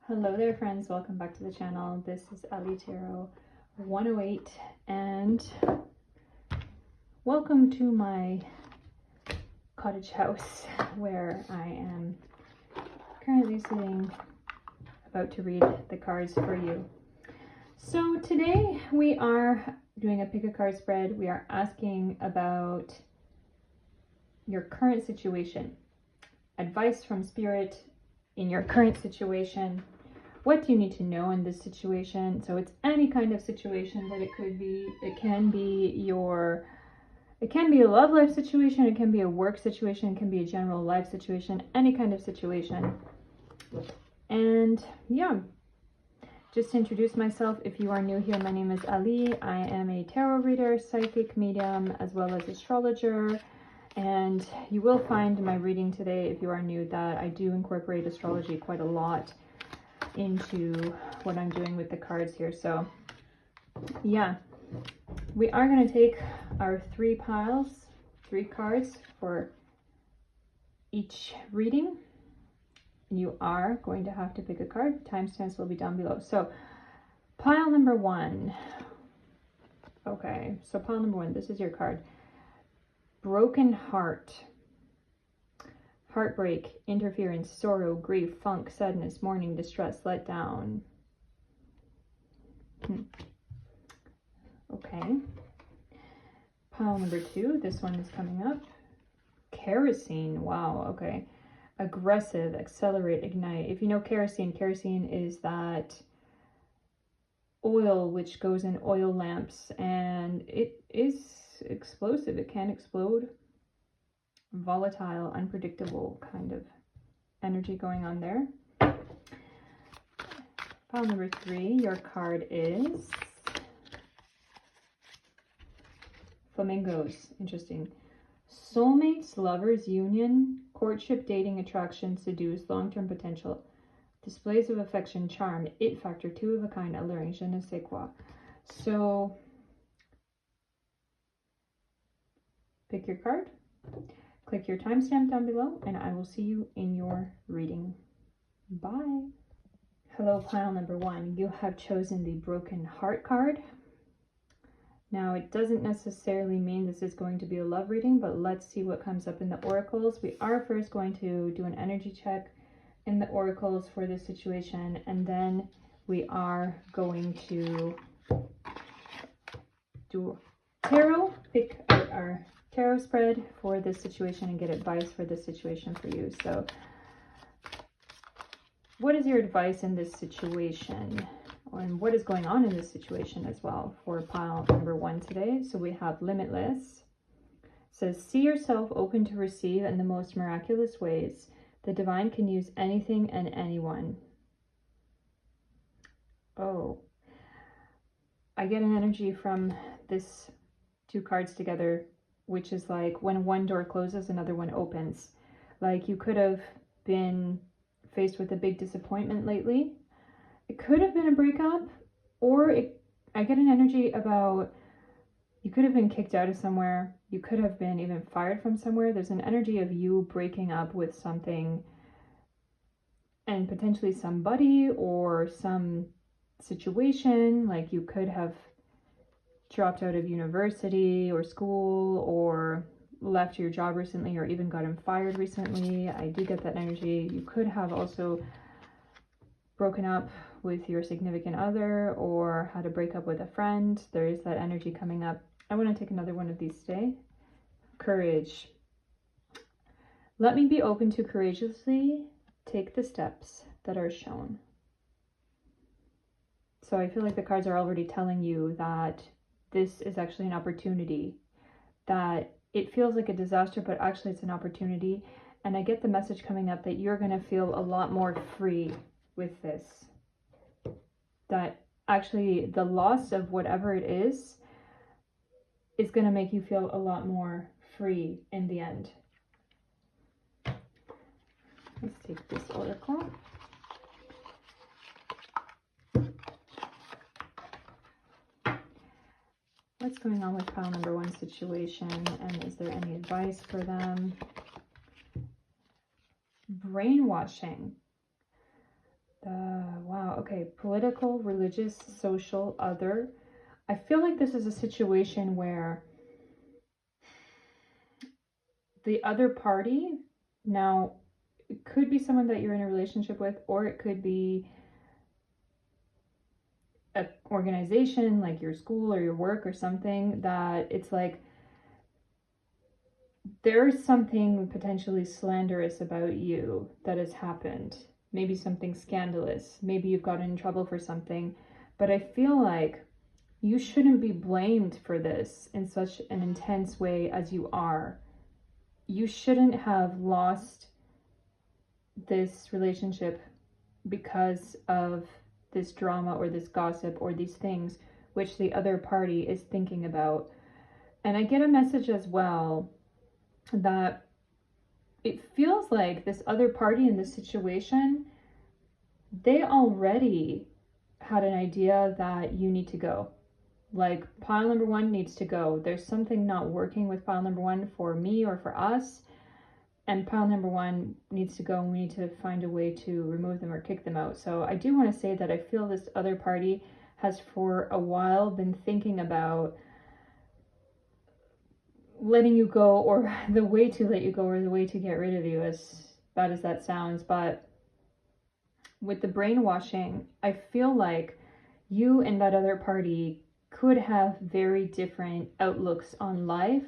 Hello there friends, welcome back to the channel. This is Allie Tarot 108 and welcome to my cottage house where I am currently sitting about to read the cards for you. So today we are doing a pick a card spread. We are asking about your current situation, advice from spirit in your current situation. What do you need to know in this situation? So it's any kind of situation that it could be. It can be a love life situation, it can be a work situation, it can be a general life situation, any kind of situation. And yeah, just to introduce myself, if you are new here, my name is Allie. I am a tarot reader, psychic medium, as well as astrologer. And you will find in my reading today, if you are new, that I do incorporate astrology quite a lot into what I'm doing with the cards here. So yeah, we are going to take our three cards for each reading. You are going to have to pick a card. Timestamps will be down below. So pile number one. Okay, so pile number one, this is your card. Broken heart. Heartbreak, interference, sorrow, grief, funk, sadness, mourning, distress, let down. Okay. Pile number two, this one is coming up. Kerosene, wow, okay. Aggressive, accelerate, ignite. If you know kerosene, kerosene is that oil which goes in oil lamps, and it is explosive. It can explode. Volatile, unpredictable kind of energy going on there. Pile number three, your card is flamingos. Interesting. Soulmates, lovers, union, courtship, dating, attraction, seduce, long-term potential, displays of affection, charm, it factor, two of a kind, alluring, je ne sais quoi. So pick your card. Click your timestamp down below, and I will see you in your reading. Bye. Hello, pile number one. You have chosen the Broken Heart card. Now, it doesn't necessarily mean this is going to be a love reading, but let's see what comes up in the oracles. We are first going to do an energy check in the oracles for this situation, and then we are going to do tarot, pick out our tarot spread for this situation and get advice for this situation for you. So what is your advice in this situation, and what is going on in this situation as well for pile number one today? So we have limitless. It says, see yourself open to receive in the most miraculous ways. The divine can use anything and anyone. Oh, I get an energy from this two cards together, which is like when one door closes, another one opens. Like you could have been faced with a big disappointment lately. It could have been a breakup, or I get an energy about you could have been kicked out of somewhere. You could have been even fired from somewhere. There's an energy of you breaking up with something, and potentially somebody or some situation. Like you could have dropped out of university or school, or left your job recently, or even gotten fired recently. I do get that energy. You could have also broken up with your significant other or had a breakup with a friend. There is that energy coming up. I want to take another one of these today. Courage. Let me be open to courageously take the steps that are shown. So I feel like the cards are already telling you that this is actually an opportunity, that it feels like a disaster, but actually it's an opportunity. And I get the message coming up that you're going to feel a lot more free with this. That actually the loss of whatever it is going to make you feel a lot more free in the end. Let's take this oracle. What's going on with pile number one situation, and is there any advice for them? Brainwashing. Okay, political, religious, social, other. I feel like this is a situation where the other party, now, it could be someone that you're in a relationship with, or it could be an organization like your school or your work or something, that it's like there's something potentially slanderous about you that has happened. Maybe something scandalous. Maybe you've gotten in trouble for something. But I feel like you shouldn't be blamed for this in such an intense way as you are. You shouldn't have lost this relationship because of this drama or this gossip or these things which the other party is thinking about. And I get a message as well that it feels like this other party in this situation, they already had an idea that you need to go. Like, pile number one needs to go. There's something not working with pile number one for me or for us. And pile number one needs to go, and we need to find a way to remove them or kick them out. So I do want to say that I feel this other party has for a while been thinking about letting you go, or the way to let you go, or the way to get rid of you, as bad as that sounds. But with the brainwashing, I feel like you and that other party could have very different outlooks on life,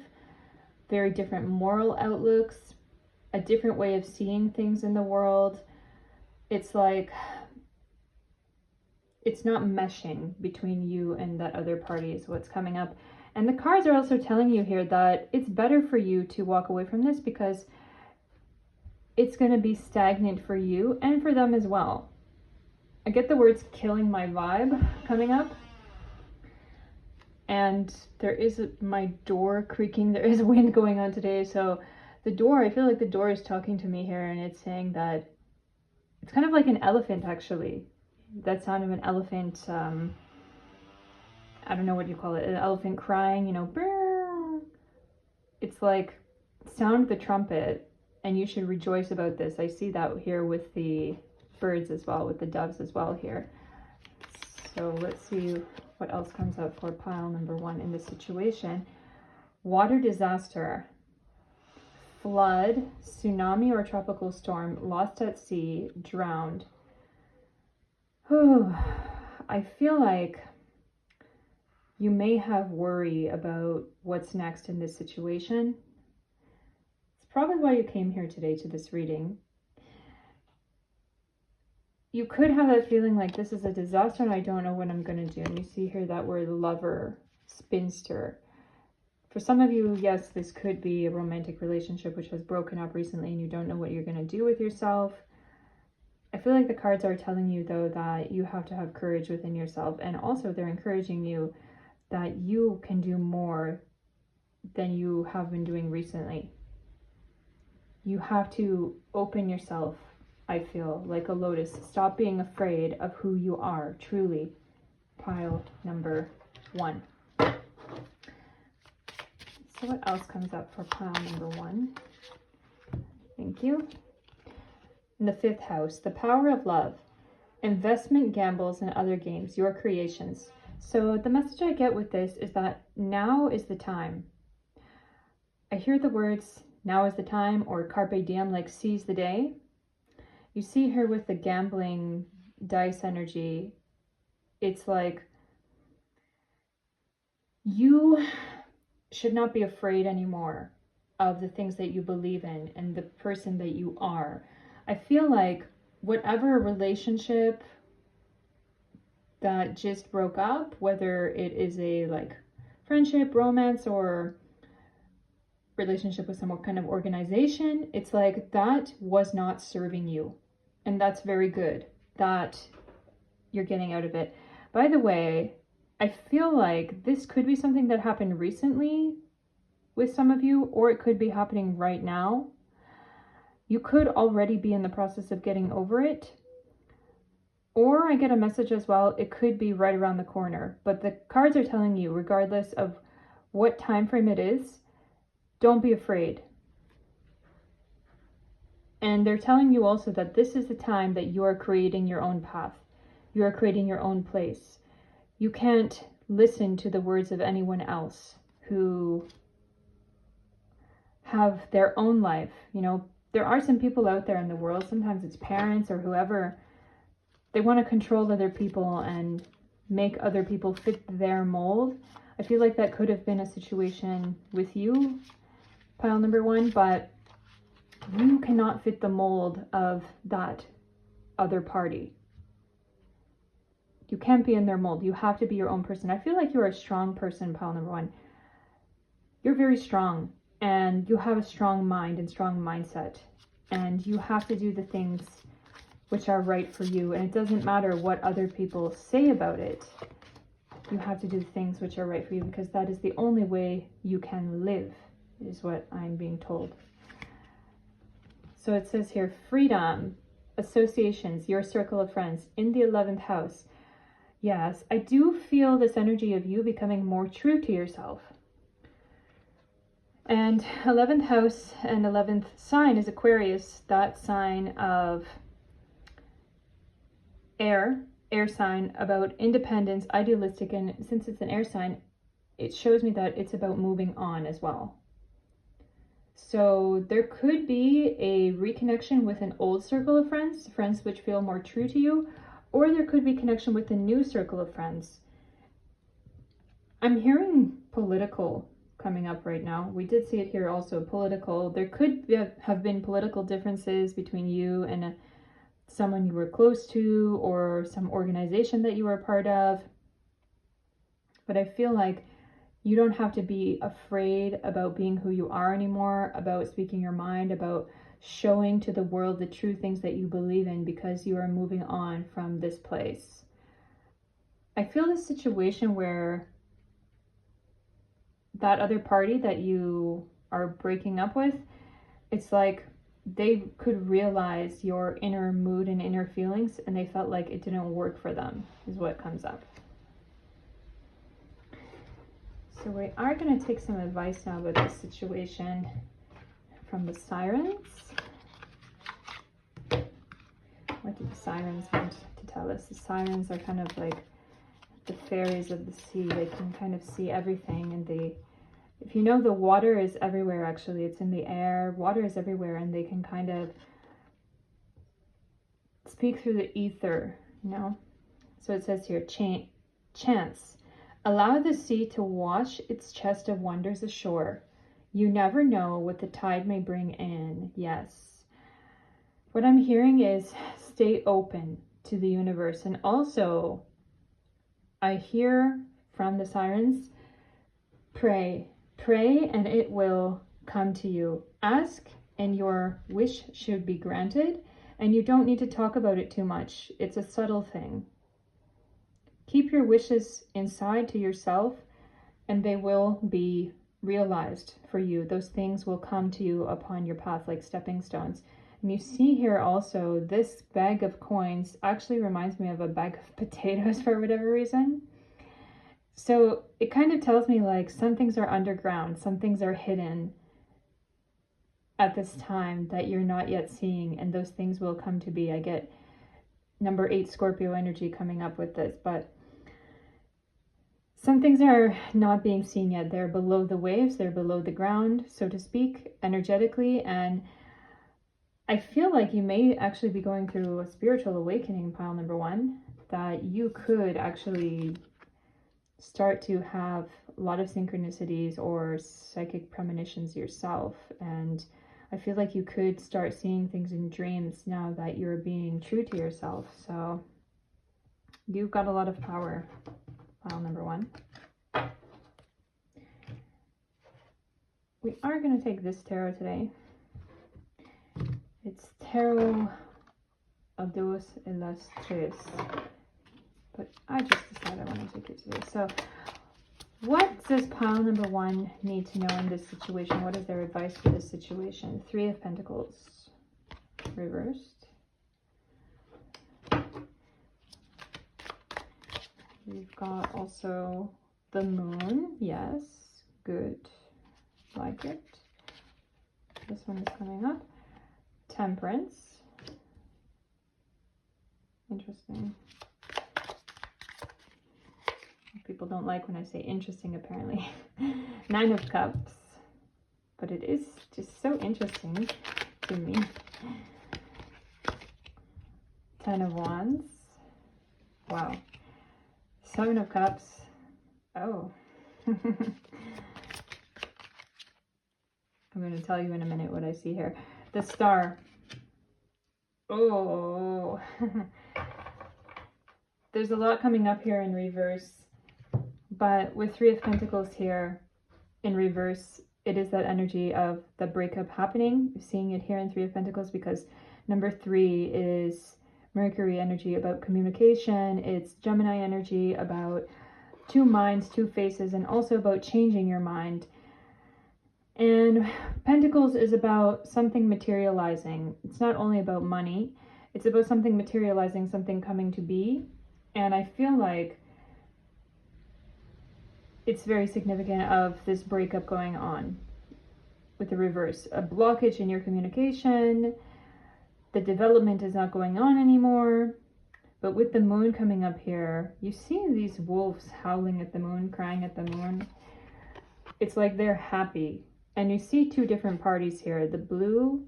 very different moral outlooks, a different way of seeing things in the world. It's like it's not meshing between you and that other party is what's coming up. And the cards are also telling you here that it's better for you to walk away from this, because it's going to be stagnant for you and for them as well. I get the words killing my vibe coming up. And there is my door creaking. There is wind going on today. So the door, I feel like the door is talking to me here, and it's saying that it's kind of like an elephant, actually. That sound of an elephant, I don't know what you call it, an elephant crying, you know, brrr. It's like sound of the trumpet, and you should rejoice about this. I see that here with the birds as well, with the doves as well here. So let's see what else comes up for pile number one in this situation. Water disaster, flood, tsunami or tropical storm, lost at sea, drowned. I feel like you may have worry about what's next in this situation. It's probably why you came here today to this reading. You could have that feeling like this is a disaster and I don't know what I'm going to do. And you see here that word lover, spinster. For some of you, yes, this could be a romantic relationship which has broken up recently and you don't know what you're going to do with yourself. I feel like the cards are telling you, though, that you have to have courage within yourself. And also they're encouraging you that you can do more than you have been doing recently. You have to open yourself, I feel, like a lotus. Stop being afraid of who you are, truly. Pile number one. So what else comes up for pile number one? Thank you. In the fifth house, the power of love, investment, gambles, and other games, your creations. So the message I get with this is that now is the time. I hear the words, now is the time, or carpe diem, like seize the day. You see here with the gambling dice energy, it's like you should not be afraid anymore of the things that you believe in and the person that you are. I feel like whatever relationship that just broke up, whether it is a like friendship, romance, or relationship with some kind of organization, it's like that was not serving you. And that's very good that you're getting out of it. By the way, I feel like this could be something that happened recently with some of you, or it could be happening right now. You could already be in the process of getting over it. Or I get a message as well, it could be right around the corner. But the cards are telling you, regardless of what time frame it is, don't be afraid. And they're telling you also that this is the time that you are creating your own path. You are creating your own place. You can't listen to the words of anyone else who have their own life. You know, there are some people out there in the world, sometimes it's parents or whoever, they want to control other people and make other people fit their mold. I feel like that could have been a situation with you, pile number one, but you cannot fit the mold of that other party. You can't be in their mold. You have to be your own person. I feel like you're a strong person, pile number one. You're very strong and you have a strong mind and strong mindset, and you have to do the things which are right for you. And it doesn't matter what other people say about it. You have to do things which are right for you, because that is the only way you can live, is what I'm being told. So it says here, freedom, associations, your circle of friends in the 11th house. Yes, I do feel this energy of you becoming more true to yourself. And 11th house and 11th sign is Aquarius, that sign of air sign, about independence, idealistic, and since it's an air sign, it shows me that it's about moving on as well. So there could be a reconnection with an old circle of friends, friends which feel more true to you, or there could be connection with a new circle of friends. I'm hearing political coming up right now. We did see it here also, political. There could have been political differences between you and someone you were close to, or some organization that you were a part of. But I feel like you don't have to be afraid about being who you are anymore, about speaking your mind, about showing to the world the true things that you believe in, because you are moving on from this place. I feel this situation where that other party that you are breaking up with, it's like they could realize your inner mood and inner feelings, and they felt like it didn't work for them, is what comes up. So we are going to take some advice now about this situation from the sirens. What do the sirens want to tell us? The sirens are kind of like the fairies of the sea. They can kind of see everything, and if you know, the water is everywhere. Actually, it's in the air. Water is everywhere, and they can kind of speak through the ether, you know. So it says here, chance. Allow the sea to wash its chest of wonders ashore. You never know what the tide may bring in. Yes. What I'm hearing is stay open to the universe. And also, I hear from the sirens, pray. Pray and it will come to you. Ask and your wish should be granted. And you don't need to talk about it too much. It's a subtle thing. Keep your wishes inside to yourself, and they will be realized for you. Those things will come to you upon your path like stepping stones. And you see here also, this bag of coins actually reminds me of a bag of potatoes for whatever reason. So it kind of tells me like some things are underground, some things are hidden at this time that you're not yet seeing, and those things will come to be. I get number 8 Scorpio energy coming up with this, but some things are not being seen yet. They're below the waves, they're below the ground, so to speak, energetically. And I feel like you may actually be going through a spiritual awakening, pile number 1, that you could actually start to have a lot of synchronicities or psychic premonitions yourself. And I feel like you could start seeing things in dreams now that you're being true to yourself. So you've got a lot of power, pile number 1. We are going to take this tarot today. It's Tarot of dos Illustres. But I just decided I want to take it today. So what does pile number 1 need to know in this situation? What is their advice for this situation? 3 of Pentacles reversed. We've got also the Moon. Yes, good. Like it. This one is coming up. Temperance. Interesting. People don't like when I say interesting, apparently. 9 of Cups. But it is just so interesting to me. 10 of Wands. Wow. 7 of Cups. Oh. I'm going to tell you in a minute what I see here. The Star. Oh. There's a lot coming up here in reverse. But with 3 of Pentacles here in reverse, it is that energy of the breakup happening. You're seeing it here in 3 of Pentacles because number 3 is Mercury energy about communication. It's Gemini energy about 2 minds, 2 faces, and also about changing your mind. And Pentacles is about something materializing. It's not only about money. It's about something materializing, something coming to be. And I feel like it's very significant of this breakup going on with the reverse. A blockage in your communication. The development is not going on anymore. But with the moon coming up here, you see these wolves howling at the moon, crying at the moon. It's like they're happy. And you see 2 different parties here. The blue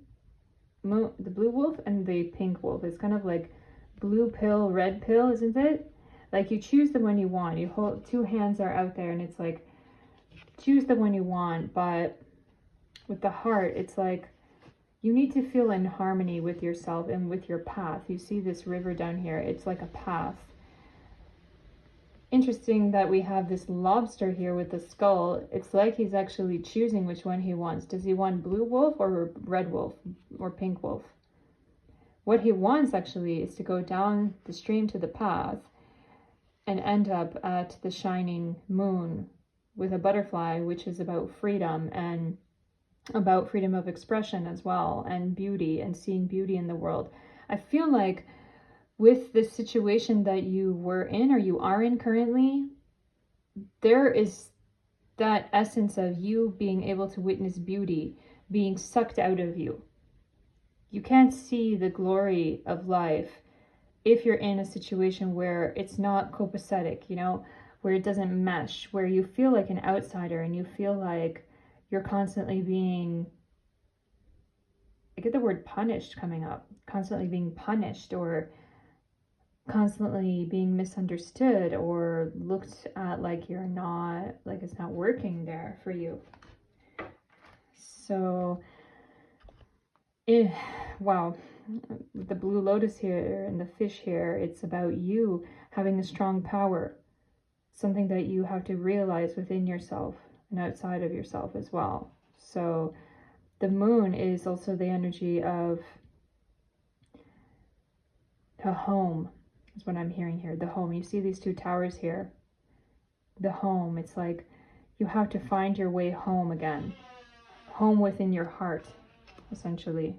wolf and the pink wolf. It's kind of like blue pill, red pill, isn't it? Like you choose the one you want. You hold 2 hands are out there and it's like choose the one you want. But with the heart, it's like you need to feel in harmony with yourself and with your path. You see this river down here. It's like a path. Interesting that we have this lobster here with the skull. It's like he's actually choosing which one he wants. Does he want blue wolf or red wolf or pink wolf? What he wants actually is to go down the stream to the path and end up at the shining moon with a butterfly, which is about freedom and about freedom of expression as well, and beauty and seeing beauty in the world. I feel like with this situation that you were in or you are in currently, there is that essence of you being able to witness beauty being sucked out of you. You can't see the glory of life if you're in a situation where it's not copacetic, you know, where it doesn't mesh, where you feel like an outsider and you feel like you're constantly being, I get the word punished coming up, constantly being punished or constantly being misunderstood or looked at like you're not, like it's not working there for you. So, wow, the blue lotus here and the fish here, it's about you having a strong power, something that you have to realize within yourself and outside of yourself as well. So the moon is also the energy of the home, is what I'm hearing here. The home. You see these 2 towers here. The home. It's like you have to find your way home again. Home within your heart, essentially.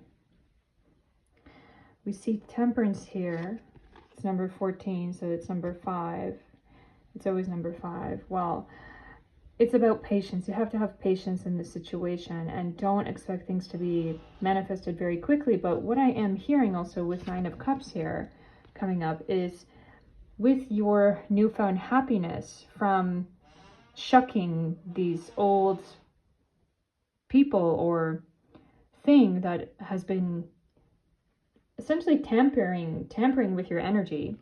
We see temperance here. It's number 14, so it's number 5. It's always number 5. Well, it's about patience. You have to have patience in this situation and don't expect things to be manifested very quickly. But what I am hearing also with 9 of Cups here coming up is with your newfound happiness from shucking these old people or thing that has been essentially tampering with your energy.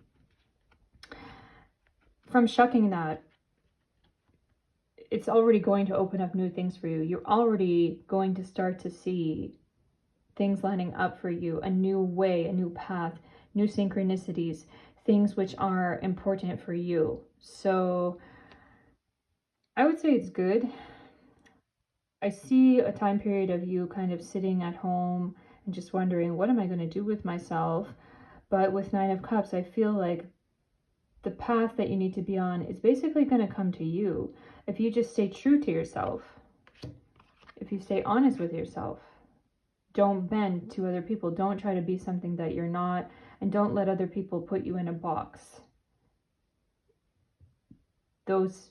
From shucking that, it's already going to open up new things for you. You're already going to start to see things lining up for you, a new way, a new path, new synchronicities, things which are important for you. So I would say it's good. I see a time period of you kind of sitting at home and just wondering, what am I going to do with myself? But with 9 of Cups, I feel like the path that you need to be on is basically going to come to you. If you just stay true to yourself, if you stay honest with yourself, don't bend to other people. Don't try to be something that you're not, and don't let other people put you in a box. Those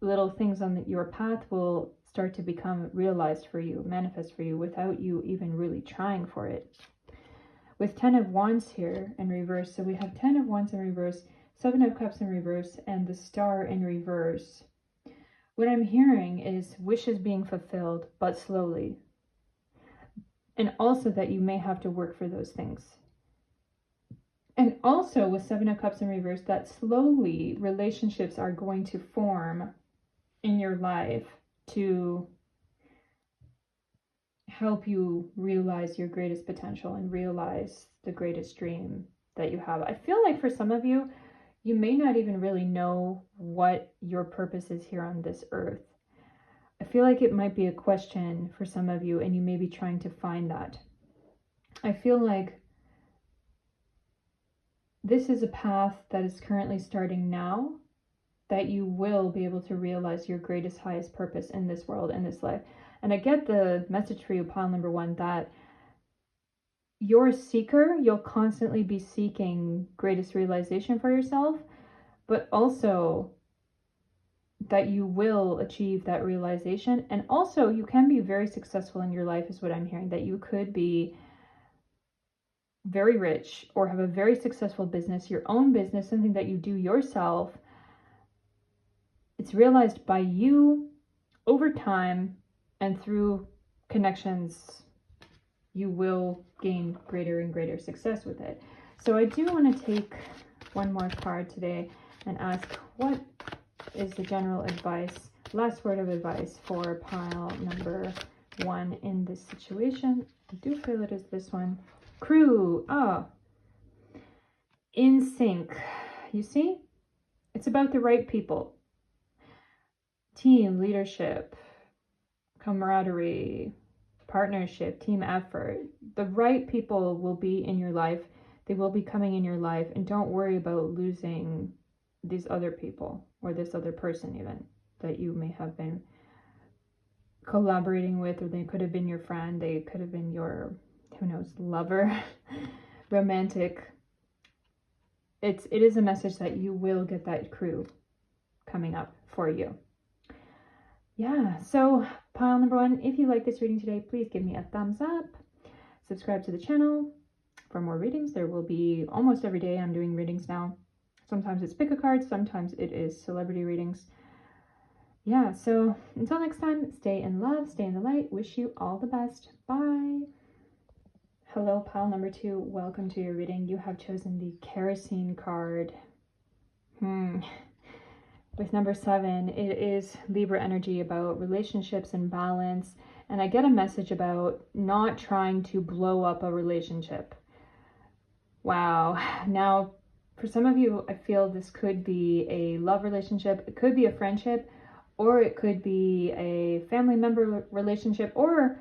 little things on your path will start to become realized for you, manifest for you without you even really trying for it. With 10 of Wands here in reverse, so we have 10 of Wands in reverse, Seven of Cups in reverse and the Star in reverse. What I'm hearing is wishes being fulfilled, but slowly. And also that you may have to work for those things. And also with Seven of Cups in reverse, that slowly relationships are going to form in your life to help you realize your greatest potential and realize the greatest dream that you have. I feel like for some of you, you may not even really know what your purpose is here on this earth. I feel like it might be a question for some of you, and you may be trying to find that. I feel like this is a path that is currently starting now, that you will be able to realize your greatest, highest purpose in this world, in this life. And I get the message for you, pile number one, that you're a seeker. You'll constantly be seeking greatest realization for yourself, but also that you will achieve that realization. And also you can be very successful in your life is what I'm hearing, that you could be very rich or have a very successful business, your own business, something that you do yourself. It's realized by you over time, and through connections, you will gain greater and greater success with it. So I do want to take one more card today and ask, what is the general advice, last word of advice for pile number one in this situation? I do feel it is this one. Crew. In sync. You see? It's about the right people. Team, leadership, camaraderie, partnership, team effort. The right people will be in your life. They will be coming in your life, and don't worry about losing these other people or this other person even that you may have been collaborating with, or they could have been your friend, they could have been your, who knows, lover, romantic. It is a message that you will get that crew coming up for you. Yeah, so pile number one, if you like this reading today, please give me a thumbs up. Subscribe to the channel for more readings. There will be almost every day I'm doing readings now. Sometimes it's pick a card, sometimes it is celebrity readings. Yeah, so until next time, stay in love, stay in the light. Wish you all the best. Bye. Hello, pile number two. Welcome to your reading. You have chosen the kerosene card. With number 7, it is Libra energy, about relationships and balance. And I get a message about not trying to blow up a relationship. Wow. Now, for some of you, I feel this could be a love relationship. It could be a friendship, or it could be a family member relationship, or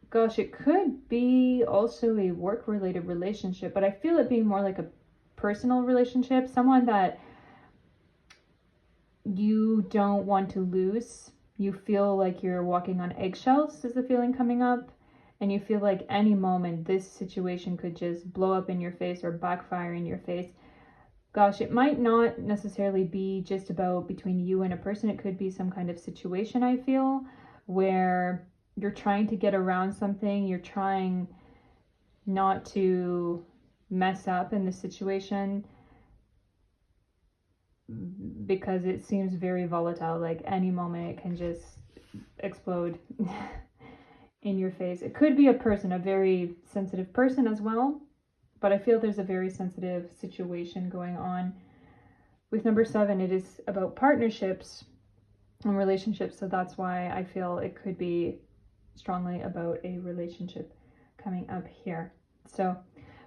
gosh, it could be also a work-related relationship. But I feel it being more like a personal relationship, someone that you don't want to lose. You feel like you're walking on eggshells is the feeling coming up, and you feel like any moment this situation could just blow up in your face or backfire in your face. Gosh, it might not necessarily be just about between you and a person. It could be some kind of situation, I feel, where you're trying to get around something. You're trying not to mess up in the situation, because it seems very volatile, like any moment it can just explode in your face. It could be a person, a very sensitive person as well, but I feel there's a very sensitive situation going on. With number 7, it is about partnerships and relationships, so that's why I feel it could be strongly about a relationship coming up here. So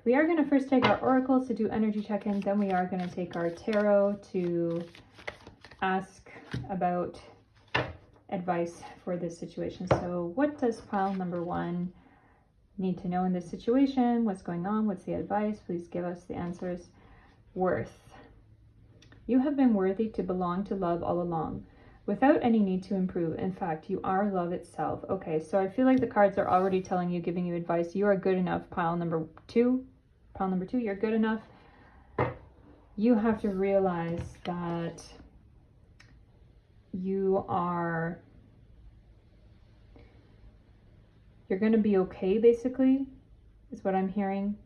we are going to first take our oracles to do energy check-in, then we are going to take our tarot to ask about advice for this situation. So what does pile number 1 need to know in this situation? What's going on? What's the advice? Please give us the answers. Worth. You have been worthy to belong to love all along, without any need to improve. In fact, you are love itself. Okay, so I feel like the cards are already telling you, giving you advice. You are good enough, pile number 2. Pile number 2, you're good enough. You have to realize that you're going to be okay, basically, is what I'm hearing.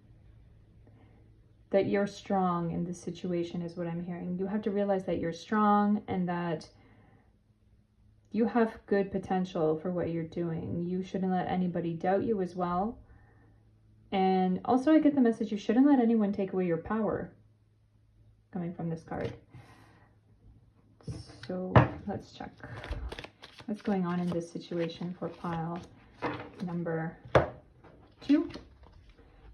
that you're strong in this situation is what I'm hearing. You have to realize that you're strong and that you have good potential for what you're doing. You shouldn't let anybody doubt you as well. And also I get the message you shouldn't let anyone take away your power, coming from this card. So let's check what's going on in this situation for pile number 2.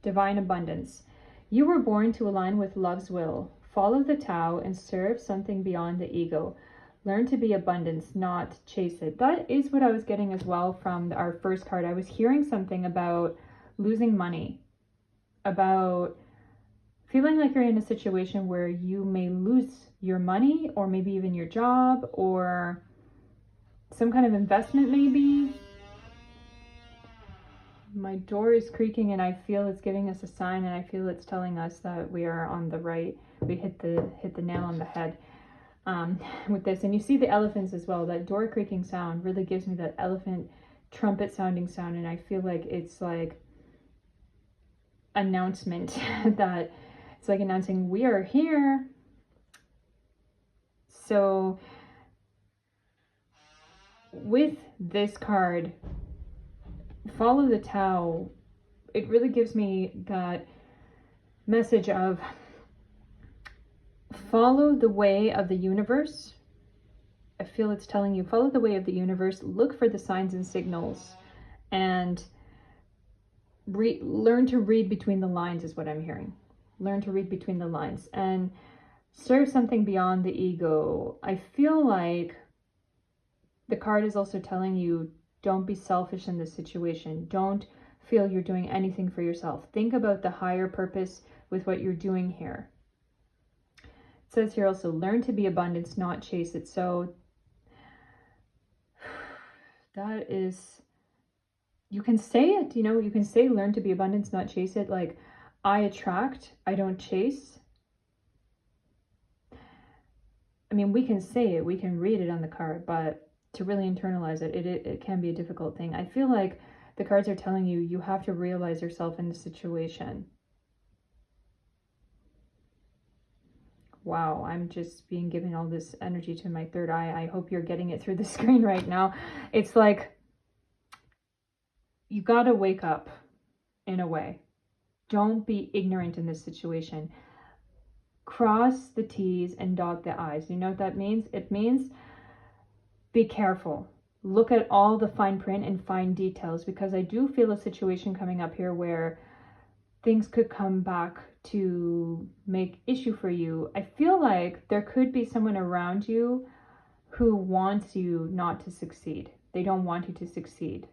Divine abundance. You were born to align with love's will. Follow the Tao and serve something beyond the ego. Learn to be abundance, not chase it. That is what I was getting as well from our first card. I was hearing something about losing money, about feeling like you're in a situation where you may lose your money, or maybe even your job, or some kind of investment maybe. My door is creaking and I feel it's giving us a sign, and I feel it's telling us that we are on the right. We hit the nail on the head with this. And you see the elephants as well. That door creaking sound really gives me that elephant trumpet sounding sound, and I feel like it's like announcement that it's like announcing we are here. So with this card, follow the Tao, it really gives me that message of follow the way of the universe. I feel it's telling you follow the way of the universe, look for the signs and signals, and learn to read between the lines is what I'm hearing. Learn to read between the lines and serve something beyond the ego. I feel like the card is also telling you don't be selfish in this situation. Don't feel you're doing anything for yourself. Think about the higher purpose with what you're doing here. It says here also, learn to be abundance, not chase it. So that is, you can say it, you know, you can say learn to be abundance, not chase it. Like, I attract, I don't chase. I mean, we can say it, we can read it on the card, but to really internalize it, it can be a difficult thing. I feel like the cards are telling you, you have to realize yourself in the situation. Wow, I'm just being given all this energy to my third eye. I hope you're getting it through the screen right now. It's like, you gotta wake up in a way. Don't be ignorant in this situation. Cross the T's and dot the I's. You know what that means? It means be careful. Look at all the fine print and fine details, because I do feel a situation coming up here where things could come back to make issue for you. I feel like there could be someone around you who wants you not to succeed. They don't want you to succeed.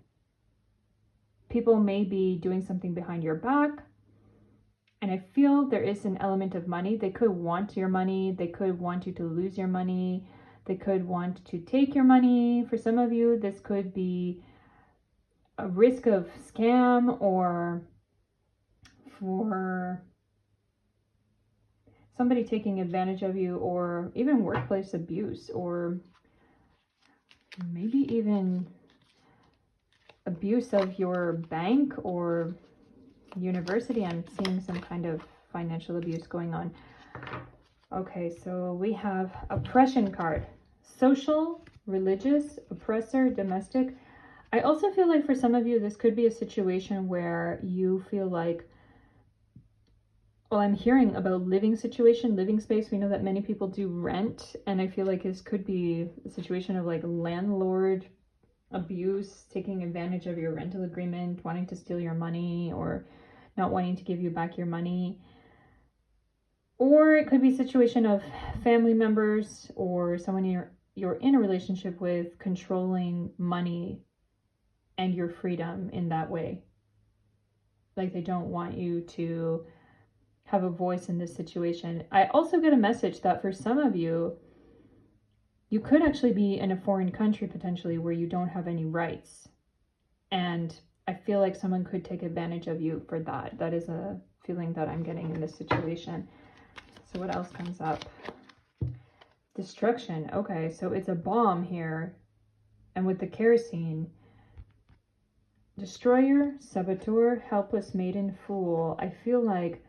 People may be doing something behind your back. And I feel there is an element of money. They could want your money. They could want you to lose your money. They could want to take your money. For some of you, this could be a risk of scam, or for somebody taking advantage of you, or even workplace abuse, or maybe even abuse of your bank or university. I'm seeing some kind of financial abuse going on. Okay, so we have oppression card. Social, religious, oppressor, domestic. I also feel like for some of you, this could be a situation where you feel like, well, I'm hearing about living situation, living space. We know that many people do rent, and I feel like this could be a situation of like landlord abuse, taking advantage of your rental agreement, wanting to steal your money, or not wanting to give you back your money. Or it could be a situation of family members or someone you're in a relationship with controlling money and your freedom in that way. Like they don't want you to have a voice in this situation. I also get a message that for some of you, you could actually be in a foreign country potentially where you don't have any rights. And I feel like someone could take advantage of you for that. That is a feeling that I'm getting in this situation. So what else comes up? Destruction. Okay, so it's a bomb here. And with the kerosene, destroyer, saboteur, helpless maiden, fool. I feel like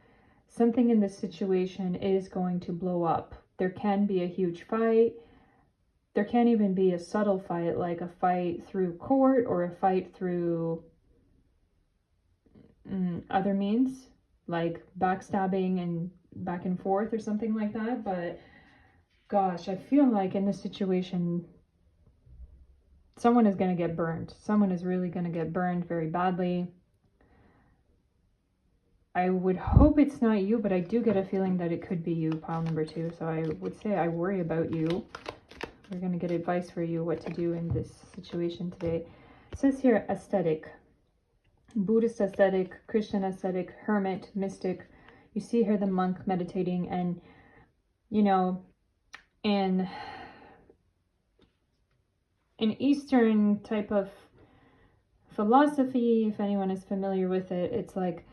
something in this situation is going to blow up. There can be a huge fight. There can't even be a subtle fight, like a fight through court or a fight through other means, like backstabbing and back and forth or something like that. But gosh, I feel like in this situation, someone is going to get burned. Someone is really going to get burned very badly. I would hope it's not you, but I do get a feeling that it could be you, pile number 2. So I would say I worry about you. We're going to get advice for you what to do in this situation today. It says here, aesthetic. Buddhist aesthetic, Christian aesthetic, hermit, mystic. You see here the monk meditating, and, you know, in an Eastern type of philosophy, if anyone is familiar with it, it's like,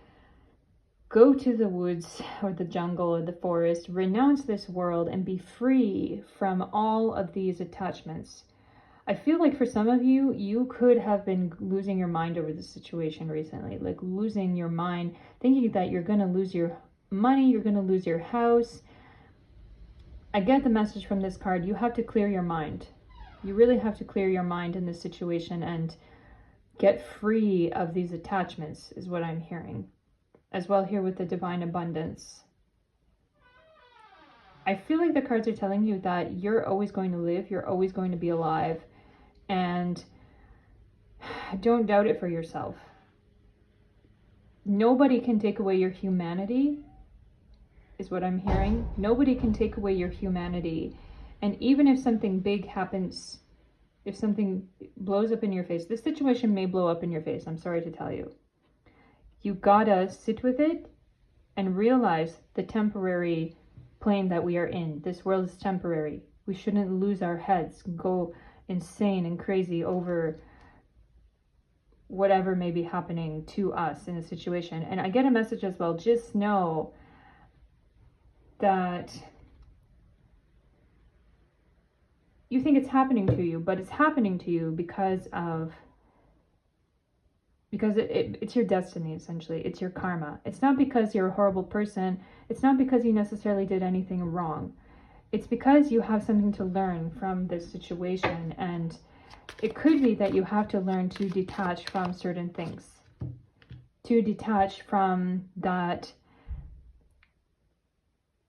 go to the woods or the jungle or the forest, renounce this world and be free from all of these attachments. I feel like for some of you, you could have been losing your mind over the situation recently, like losing your mind, thinking that you're going to lose your money, you're going to lose your house. I get the message from this card. You have to clear your mind. You really have to clear your mind in this situation and get free of these attachments is what I'm hearing. As well here with the divine abundance. I feel like the cards are telling you that you're always going to live, you're always going to be alive, and don't doubt it for yourself. Nobody can take away your humanity, is what I'm hearing. Nobody can take away your humanity. And even if something big happens, if something blows up in your face, this situation may blow up in your face, I'm sorry to tell you. You gotta sit with it and realize the temporary plane that we are in. This world is temporary. We shouldn't lose our heads, go insane and crazy over whatever may be happening to us in a situation. And I get a message as well, just know that you think it's happening to you, but it's happening to you because it's your destiny, essentially. It's your karma. It's not because you're a horrible person. It's not because you necessarily did anything wrong. It's because you have something to learn from this situation. And it could be that you have to learn to detach from certain things. To detach from that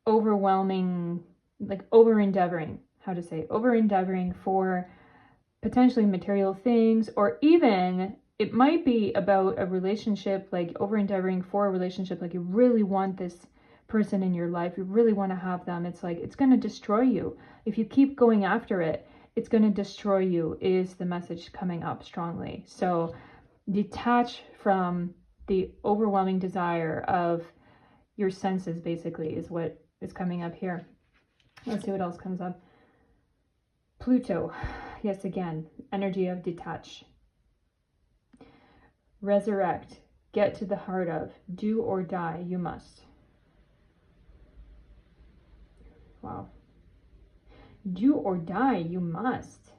overwhelming, like over-endeavoring, over-endeavoring for potentially material things, or even it might be about a relationship, like over-endeavoring for a relationship, like you really want this person in your life, you really want to have them. It's like, it's going to destroy you. If you keep going after it, it's going to destroy you, is the message coming up strongly. So detach from the overwhelming desire of your senses, basically, is what is coming up here. Let's see what else comes up. Pluto, yes, again, energy of detach. Resurrect, get to the heart of, do or die, you must. Wow. Do or die, you must.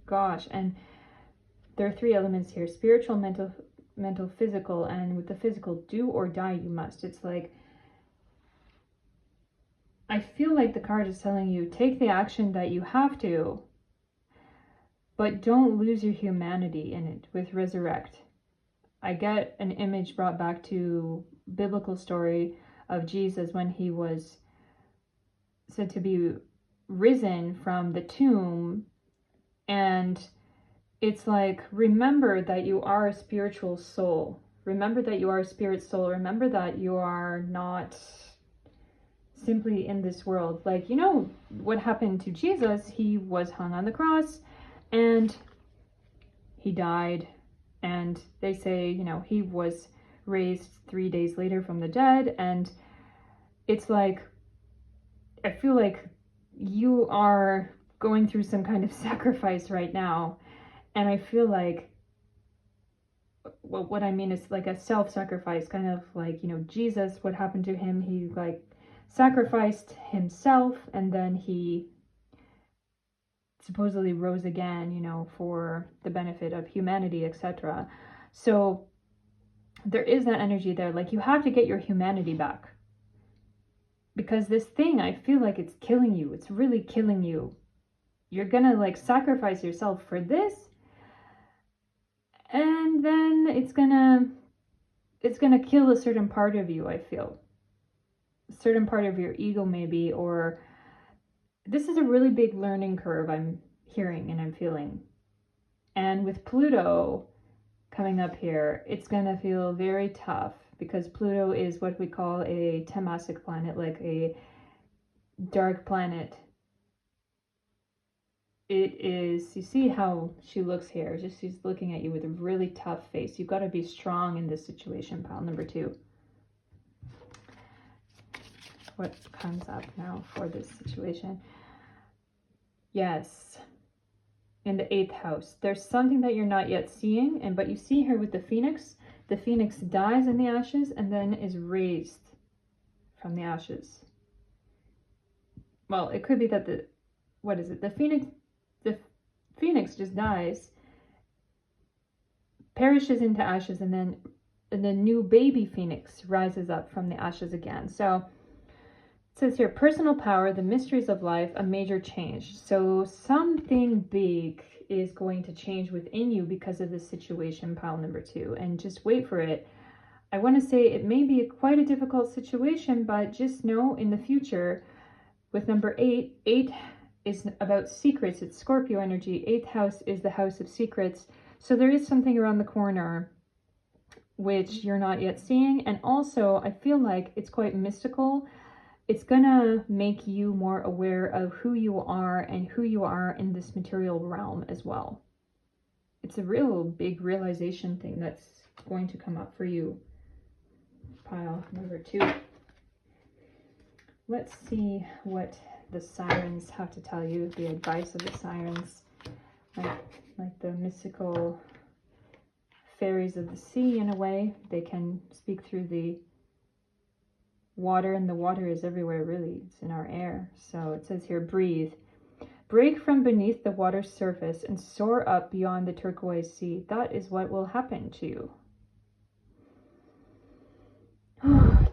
Gosh, and there are 3 elements here: spiritual, mental, physical, and with the physical, do or die, you must. It's like, I feel like the card is telling you, take the action that you have to, but don't lose your humanity in it with resurrect. I get an image brought back to biblical story of Jesus when he was said to be risen from the tomb. And it's like, remember that you are a spiritual soul. Remember that you are a spirit soul. Remember that you are not simply in this world. Like, you know what happened to Jesus? He was hung on the cross and he died. And they say, you know, he was raised 3 days later from the dead. And it's like, I feel like you are going through some kind of sacrifice right now. And I feel like, well, what I mean is like a self-sacrifice, kind of like, you know, Jesus, what happened to him? He like sacrificed himself, and then he supposedly rose again, you know, for the benefit of humanity, etc. So there is that energy there. Like, you have to get your humanity back. because this thing, I feel like it's killing you. It's really killing you. You're gonna like sacrifice yourself for this, and then it's gonna kill a certain part of you, I feel. A certain part of your ego maybe, or this is a really big learning curve I'm hearing and I'm feeling. And with Pluto coming up here, it's gonna feel very tough because Pluto is what we call a tamasic planet, like a dark planet. It is, you see how she looks here, just she's looking at you with a really tough face. You've got to be strong in this situation, pile number 2. What comes up now for this situation? Yes, in the 8th house, there's something that you're not yet seeing, but you see here with the phoenix dies in the ashes and then is raised from the ashes. Well, it could be that the phoenix just dies, perishes into ashes, and then the new baby phoenix rises up from the ashes again. So it says here, personal power, the mysteries of life, a major change. So something big is going to change within you because of this situation, pile number 2, and just wait for it. I want to say it may be quite a difficult situation, but just know in the future with number 8 is about secrets. It's Scorpio energy. 8th house is the house of secrets. So there is something around the corner which you're not yet seeing. And also, I feel like it's quite mystical. It's gonna make you more aware of who you are and who you are in this material realm as well. It's a real big realization thing that's going to come up for you. Pile number 2. Let's see what the sirens have to tell you, the advice of the sirens, like the mystical fairies of the sea in a way. They can speak through the water, and the water is everywhere, really. It's in our air. So it says here, breathe. Break from beneath the water's surface and soar up beyond the turquoise sea. That is what will happen to you.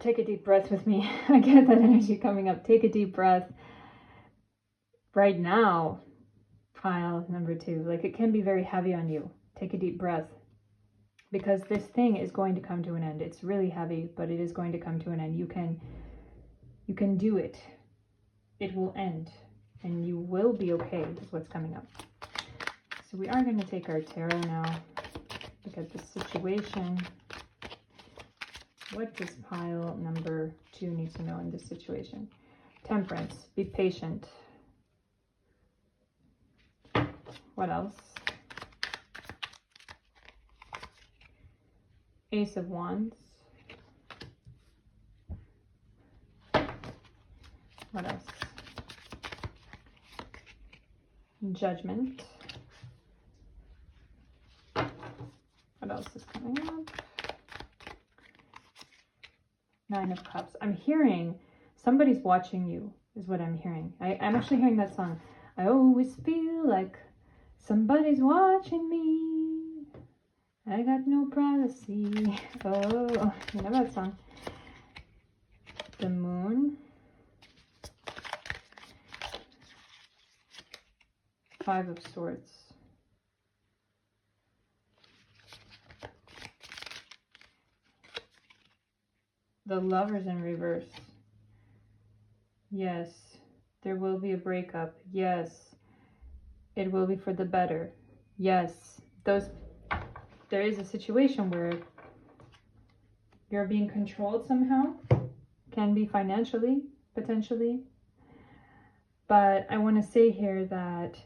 Take a deep breath with me. I get that energy coming up. Take a deep breath. Right now, pile number 2, like it can be very heavy on you. Take a deep breath because this thing is going to come to an end. It's really heavy, but it is going to come to an end. You can do it. It will end and you will be okay is what's coming up. So we are going to take our tarot now. Look at the situation. What does pile number 2 need to know in this situation? Temperance. Be patient. What else? Ace of Wands. What else? Judgment. What else is coming up? 9 of Cups. I'm hearing somebody's watching you is what I'm hearing. I'm actually hearing that song. I always feel like somebody's watching me. I got no privacy. Oh, you know that song. The Moon. 5 of Swords. The Lovers in reverse. Yes, there will be a breakup. Yes, it will be for the better. Yes, there is a situation where you're being controlled somehow. Can be financially, potentially. But I want to say here that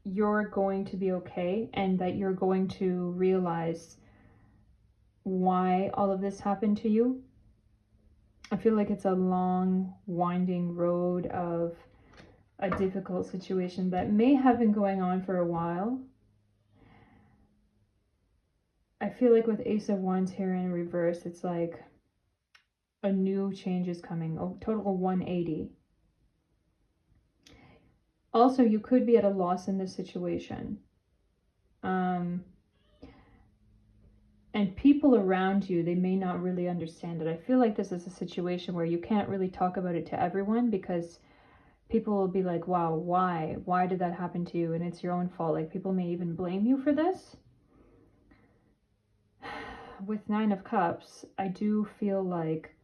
you're going to be okay and that you're going to realize why all of this happened to you. I feel like it's a long, winding road of a difficult situation that may have been going on for a while. I feel like with Ace of Wands here in reverse, it's like a new change is coming, a total 180. Also, you could be at a loss in this situation. And And people around you, they may not really understand it. I feel like this is a situation where you can't really talk about it to everyone, because people will be like, wow, why did that happen to you? And it's your own fault. Like, people may even blame you for this. With 9 of Cups, I do feel like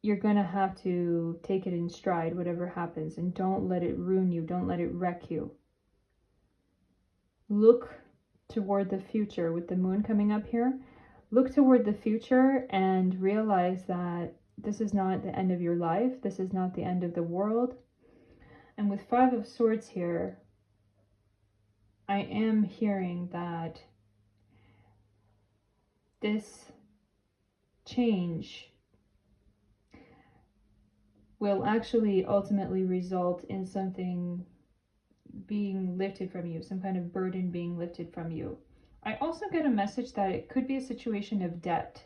you're gonna have to take it in stride, whatever happens, and don't let it ruin you. Don't let it wreck you. Look toward the future. With the moon coming up here, look toward the future and realize that this is not the end of your life. This is not the end of the world. And with 5 of Swords here, I am hearing that this change will actually ultimately result in something being lifted from you, some kind of burden being lifted from you. I also get a message that it could be a situation of debt,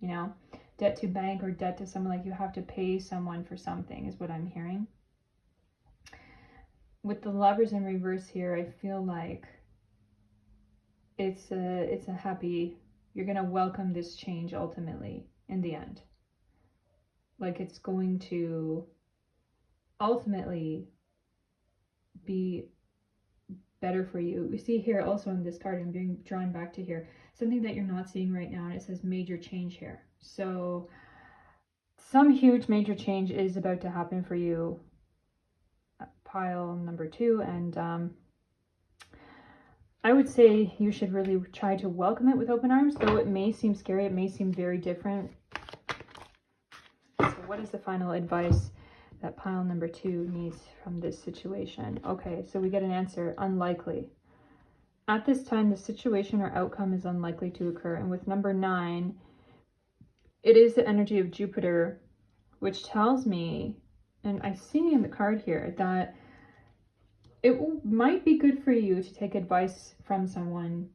you know, debt to bank or debt to someone, like you have to pay someone for something is what I'm hearing. With the Lovers in reverse here, I feel like it's a happy, you're going to welcome this change ultimately in the end. Like, it's going to ultimately be better for you. We see here also on this card, I'm being drawn back to here, something that you're not seeing right now, and it says major change here. So some huge major change is about to happen for you, pile number 2, and I would say you should really try to welcome it with open arms, though it may seem scary, it may seem very different. So what is the final advice that pile number 2 needs from this situation? Okay, so we get an answer, unlikely. At this time, the situation or outcome is unlikely to occur. And with number 9, it is the energy of Jupiter, which tells me, and I see in the card here, that it might be good for you to take advice from someone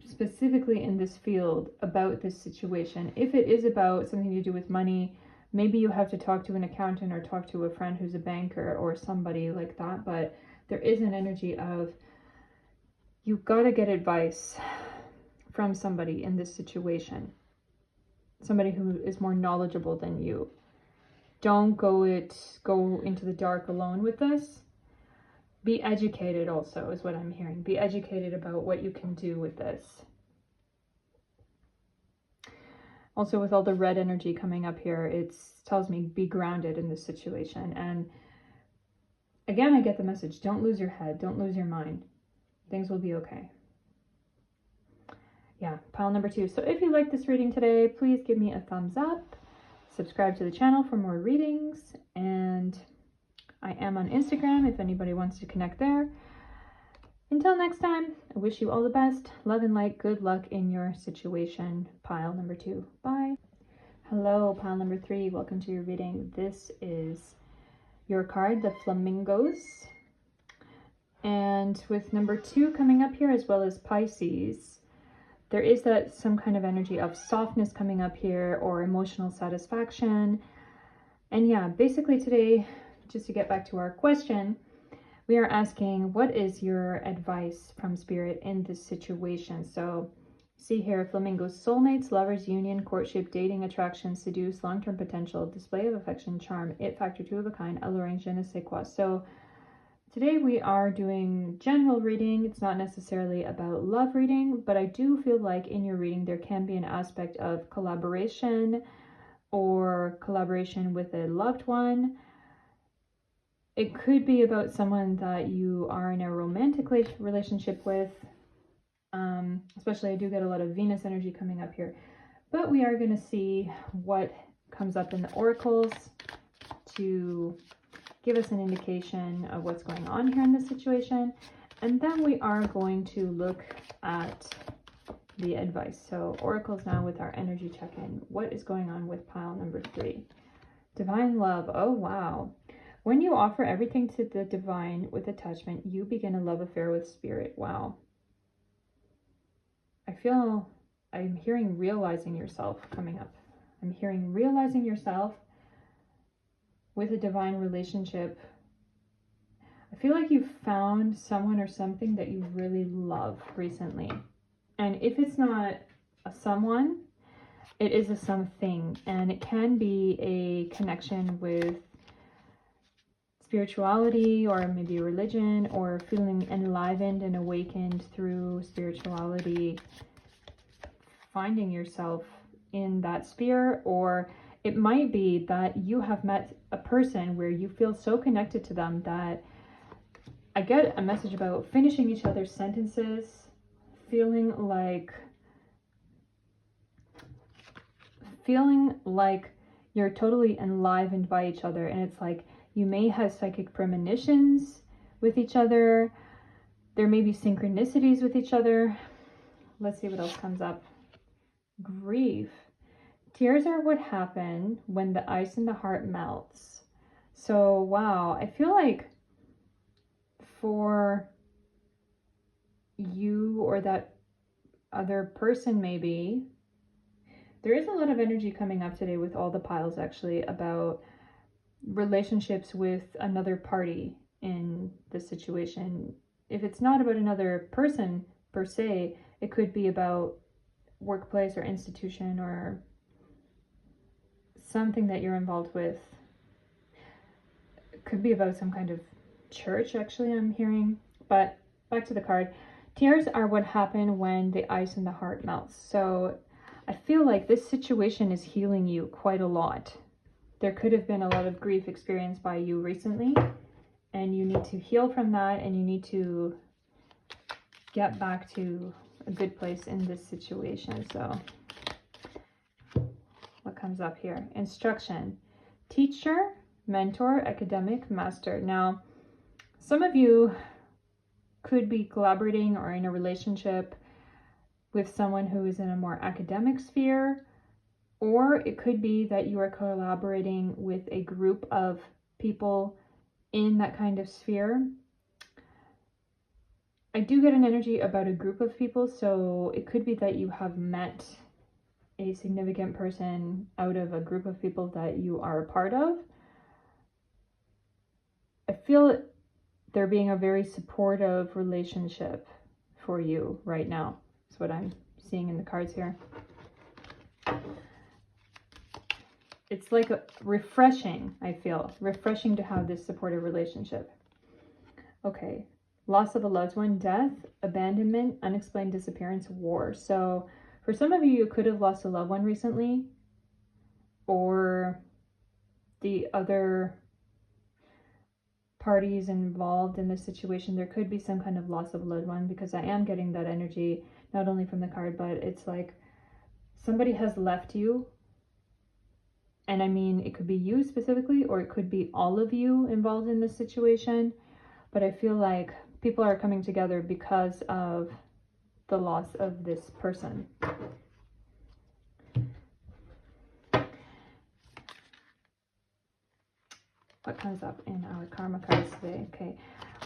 specifically in this field about this situation. If it is about something to do with money, maybe you have to talk to an accountant or talk to a friend who's a banker or somebody like that. But there is an energy of, you gotta get advice from somebody in this situation, somebody who is more knowledgeable than you. Don't go into the dark alone with this. Be educated also is what I'm hearing. Be educated about what you can do with this. Also, with all the red energy coming up here, it tells me be grounded in this situation. And again, I get the message, don't lose your head, don't lose your mind. Things will be okay. Yeah, pile number 2. So if you like this reading today, please give me a thumbs up. Subscribe to the channel for more readings. And I am on Instagram if anybody wants to connect there. Until next time, I wish you all the best. Love and light. Good luck in your situation. Pile number 2. Bye. Hello, pile number 3. Welcome to your reading. This is your card, the Flamingos. And with number 2 coming up here, as well as Pisces, there is that some kind of energy of softness coming up here, or emotional satisfaction. And yeah, basically today, just to get back to our question, we are asking, what is your advice from Spirit in this situation? So see here, flamingos, soulmates, lovers, union, courtship, dating, attraction, seduce, long-term potential, display of affection, charm, it factor, 2 of a kind, alluring, je ne sais quoi. So today we are doing general reading. It's not necessarily about love reading, but I do feel like in your reading there can be an aspect of collaboration or collaboration with a loved one. It could be about someone that you are in a romantic relationship with. Especially I do get a lot of Venus energy coming up here. But we are going to see what comes up in the oracles to give us an indication of what's going on here in this situation. And then we are going to look at the advice. So oracles now with our energy check-in. What is going on with pile number 3? Divine love. Oh, wow. When you offer everything to the divine with attachment, you begin a love affair with Spirit. Wow. I'm hearing realizing yourself coming up. I'm hearing realizing yourself with a divine relationship. I I feel like you've found someone or something that you really love recently. And if it's not a someone, it is a something. And it can be a connection with spirituality or maybe religion, or feeling enlivened and awakened through spirituality, finding yourself in that sphere. Or it might be that you have met a person where you feel so connected to them that I get a message about finishing each other's sentences, feeling like you're totally enlivened by each other. And it's like you may have psychic premonitions with each other. There may be synchronicities with each other. Let's see what else comes up. Grief. Tears are what happen when the ice in the heart melts. So, wow, I feel like for you or that other person, maybe, there is a lot of energy coming up today with all the piles actually about relationships with another party in this situation. If it's not about another person per se, it could be about workplace or institution or something that you're involved with. It could be about some kind of church, actually, I'm hearing. But back to the card. Tears are what happen when the ice in the heart melts. So I feel like this situation is healing you quite a lot. There could have been a lot of grief experienced by you recently, and you need to heal from that, and you need to get back to a good place in this situation. So what comes up here? Instruction. Teacher, mentor, academic, master. Now, some of you could be collaborating or in a relationship with someone who is in a more academic sphere, or it could be that you are collaborating with a group of people in that kind of sphere. I do get an energy about a group of people, so it could be that you have met a significant person out of a group of people that you are a part of. I feel there being a very supportive relationship for you right now. That's what I'm seeing in the cards here. It's like refreshing, I feel. Refreshing to have this supportive relationship. Okay. Loss of a loved one, death, abandonment, unexplained disappearance, war. So for some of you, you could have lost a loved one recently, or the other parties involved in this situation, there could be some kind of loss of a loved one, because I am getting that energy, not only from the card, but it's like somebody has left you. And I mean, it could be you specifically, or it could be all of you involved in this situation. But I feel like people are coming together because of the loss of this person. What comes up in our karma cards today? Okay.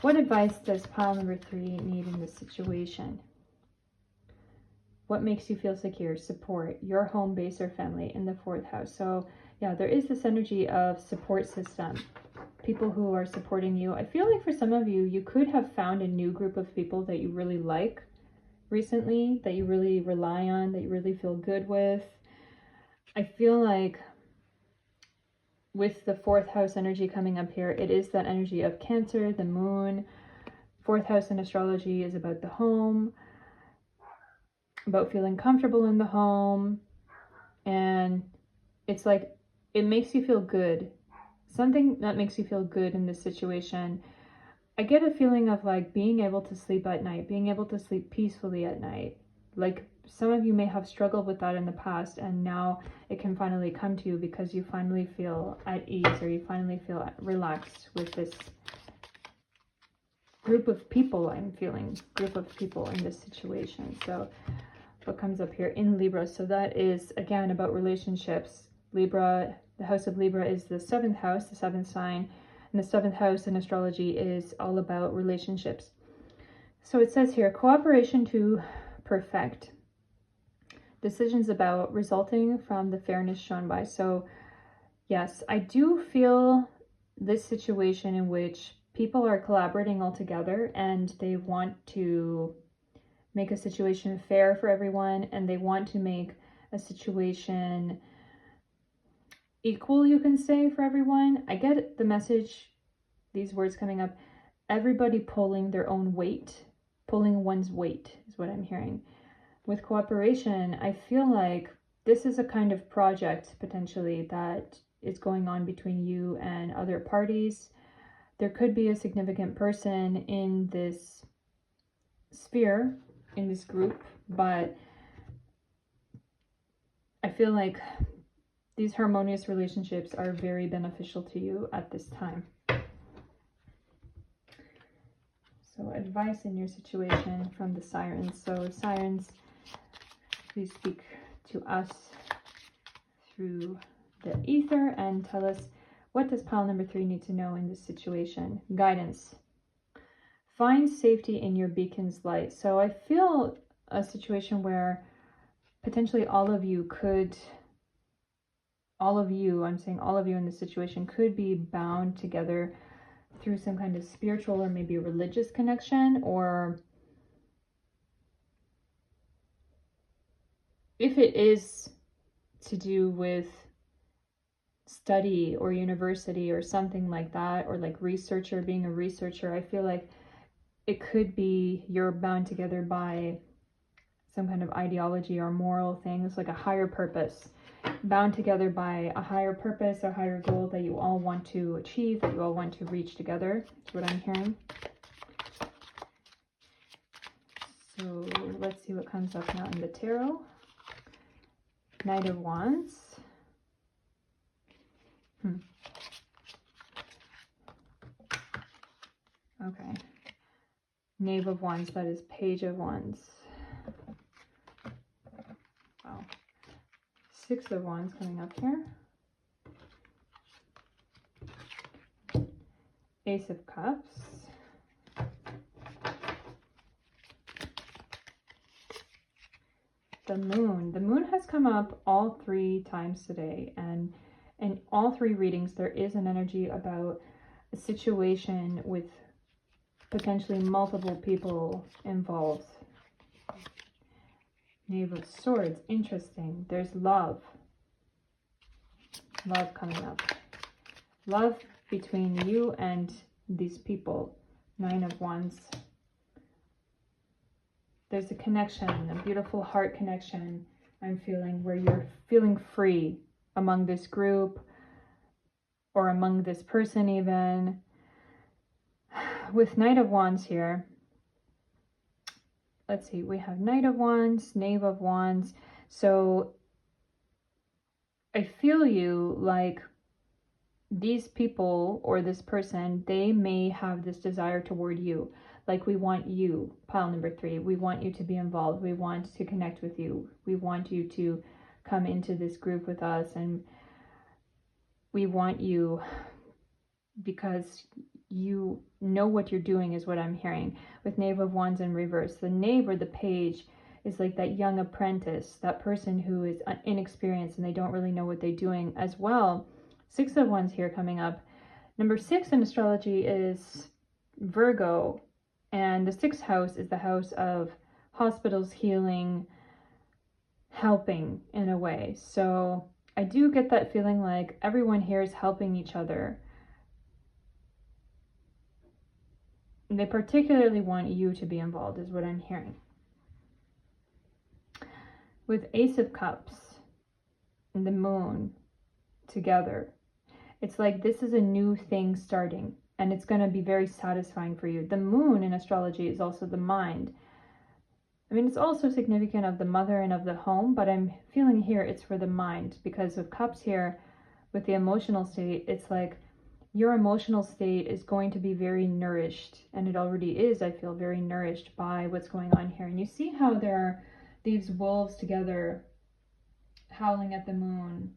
What advice does pile number 3 need in this situation? What makes you feel secure? Support. Your home base or family in the 4th house. So yeah, there is this energy of support system. People who are supporting you. I feel like for some of you, you could have found a new group of people that you really like recently, that you really rely on, that you really feel good with. I feel like with the 4th house energy coming up here, it is that energy of Cancer, the moon. 4th house in astrology is about the home, about feeling comfortable in the home. And it's like, it makes you feel good. Something that makes you feel good in this situation. I get a feeling of like being able to sleep at night, being able to sleep peacefully at night. Like some of you may have struggled with that in the past, and now it can finally come to you because you finally feel at ease, or you finally feel relaxed with this group of people. I'm feeling group of people in this situation. So what comes up here in Libra? So that is again about relationships. Libra, the house of Libra is the 7th house, the 7th sign, and the 7th house in astrology is all about relationships. So it says here, cooperation to perfect. Decisions about resulting from the fairness shown by. So yes, I do feel this situation in which people are collaborating all together and they want to make a situation fair for everyone, and they want to make a situation equal, you can say, for everyone. I get the message, these words coming up, everybody pulling their own weight, pulling one's weight is what I'm hearing. With cooperation, I feel like this is a kind of project potentially that is going on between you and other parties. There could be a significant person in this sphere, in this group, but I feel like these harmonious relationships are very beneficial to you at this time. So advice in your situation from the sirens. So sirens, please speak to us through the ether and tell us, what does pile number 3 need to know in this situation? Guidance. Find safety in your beacon's light. So I feel a situation where potentially all of you, I'm saying all of you in this situation could be bound together through some kind of spiritual or maybe religious connection, or if it is to do with study or university or something like that, or like researcher, being a researcher, I feel like it could be you're bound together by some kind of ideology or moral things, like a higher purpose, bound together by a higher purpose or higher goal that you all want to achieve, that you all want to reach together. That's what I'm hearing. So let's see what comes up now in the tarot. Knight of Wands. Okay. Knave of Wands, that is Page of Wands. Wow. Six of Wands coming up here. Ace of Cups. The Moon. The Moon has come up all 3 times today, and in all 3 readings there is an energy about a situation with potentially multiple people involved. Knave of Swords, interesting. There's love. Love coming up. Love between you and these people. Nine of Wands. There's a connection, a beautiful heart connection I'm feeling, where you're feeling free among this group or among this person even. With Knight of Wands here, let's see, we have Knight of Wands, Knave of Wands. So I feel you, like these people or this person, they may have this desire toward you. Like, we want you, pile number 3, we want you to be involved. We want to connect with you. We want you to come into this group with us, and we want you because you know what you're doing, is what I'm hearing. With Knave of Wands in reverse, the Knave or the Page is like that young apprentice, that person who is inexperienced and they don't really know what they're doing as well. Six of Wands here coming up. Number 6 in astrology is Virgo, and the 6th house is the house of hospitals, healing, helping in a way. So I do get that feeling like everyone here is helping each other. They particularly want you to be involved, is what I'm hearing. With Ace of Cups and the Moon together, it's like this is a new thing starting, and it's going to be very satisfying for you. The Moon in astrology is also the mind. I mean, it's also significant of the mother and of the home, but I'm feeling here it's for the mind, because of Cups here with the emotional state. It's like your emotional state is going to be very nourished, and it already is, I feel, very nourished by what's going on here. And you see how there are these wolves together howling at the moon.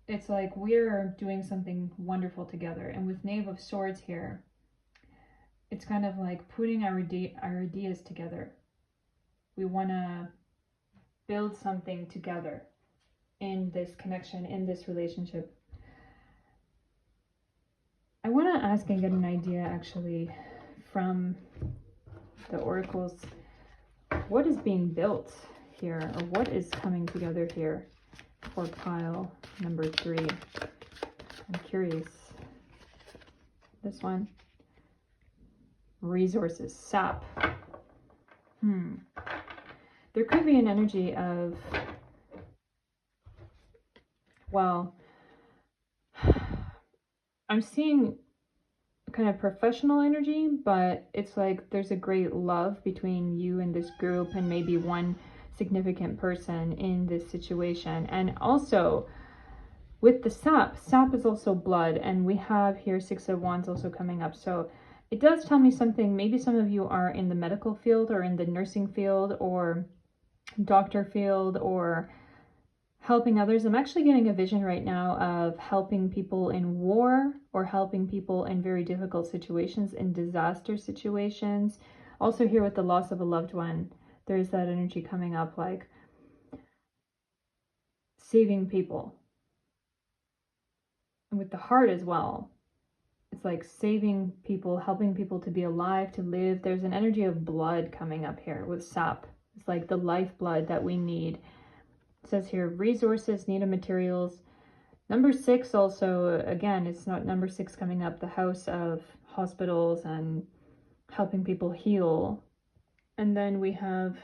It's like we're doing something wonderful together. And with Knave of Swords here, it's kind of like putting our ideas together. We want to build something together in this connection, in this relationship. I want to ask and get an idea actually from the oracles. What is being built here, or what is coming together here for pile number 3? I'm curious. This one. Resources, sap. There could be an energy of, well, I'm seeing kind of professional energy, but it's like there's a great love between you and this group and maybe one significant person in this situation. And also with the sap is also blood, and we have here 6 of Wands also coming up. So it does tell me something. Maybe some of you are in the medical field or in the nursing field or doctor field or helping others. I'm actually getting a vision right now of helping people in war or helping people in very difficult situations, in disaster situations. Also here with the loss of a loved one, there's that energy coming up, like saving people. And with the heart as well, it's like saving people, helping people to be alive, to live. There's an energy of blood coming up here with sap. It's like the lifeblood that we need. It says here, resources, needed materials. Number 6 also, again, it's not number 6 coming up, the house of hospitals and helping people heal. And then we have,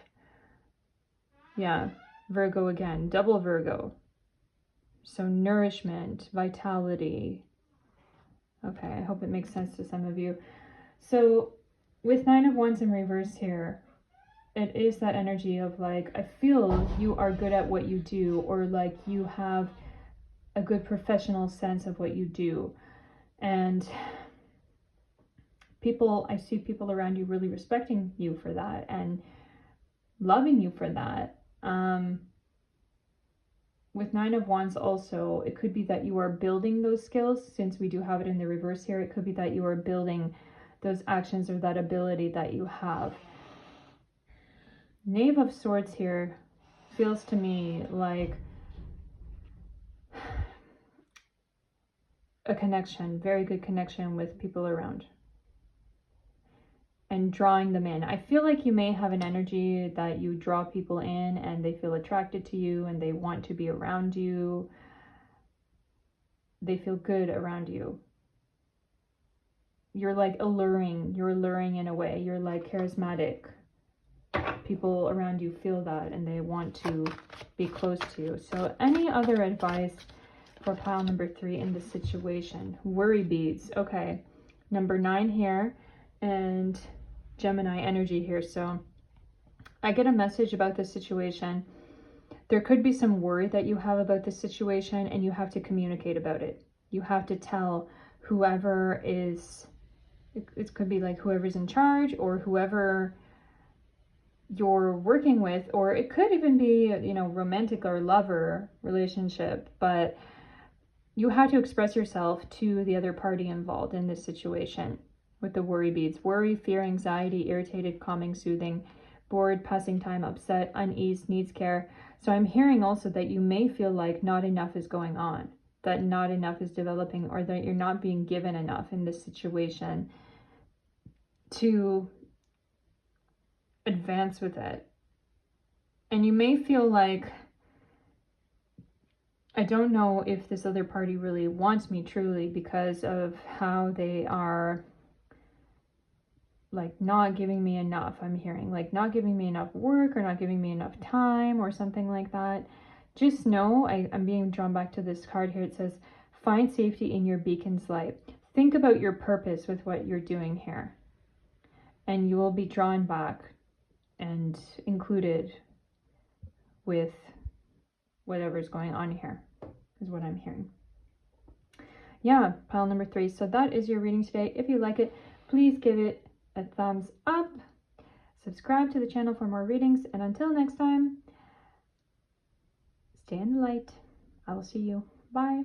yeah, Virgo again, double Virgo. So nourishment, vitality. Okay, I hope it makes sense to some of you. So with 9 of Wands in reverse here, it is that energy of like, I feel you are good at what you do, or like you have a good professional sense of what you do. And people, I see people around you really respecting you for that and loving you for that. With 9 of Wands also, it could be that you are building those skills. Since we do have it in the reverse here, it could be that you are building those actions or that ability that you have. Knave of Swords here feels to me like a connection, very good connection with people around and drawing them in. I feel like you may have an energy that you draw people in and they feel attracted to you and they want to be around you. They feel good around you. You're like alluring. You're alluring in a way. You're like charismatic. People around you feel that and they want to be close to you. So any other advice for pile number 3 in this situation? Worry beads. Okay. Number 9 here and Gemini energy here. So I get a message about this situation. There could be some worry that you have about this situation and you have to communicate about it. You have to tell whoever is, it could be like whoever's in charge or whoever you're working with, or it could even be, you know, romantic or lover relationship, but you have to express yourself to the other party involved in this situation with the worry beads. Worry, fear, anxiety, irritated, calming, soothing, bored, passing time, upset, unease, needs care. So I'm hearing also that you may feel like not enough is going on, that not enough is developing, or that you're not being given enough in this situation to advance with it. And you may feel like, I don't know if this other party really wants me truly because of how they are like not giving me enough. I'm hearing like not giving me enough work or not giving me enough time or something like that. Just know, I'm being drawn back to this card here. It says, find safety in your beacon's light. Think about your purpose with what you're doing here. And you will be drawn back and included with whatever's going on here, is what I'm hearing. Yeah, pile number 3. So that is your reading today. If you like it, please give it a thumbs up. Subscribe to the channel for more readings. And until next time, stay in the light. I will see you. Bye.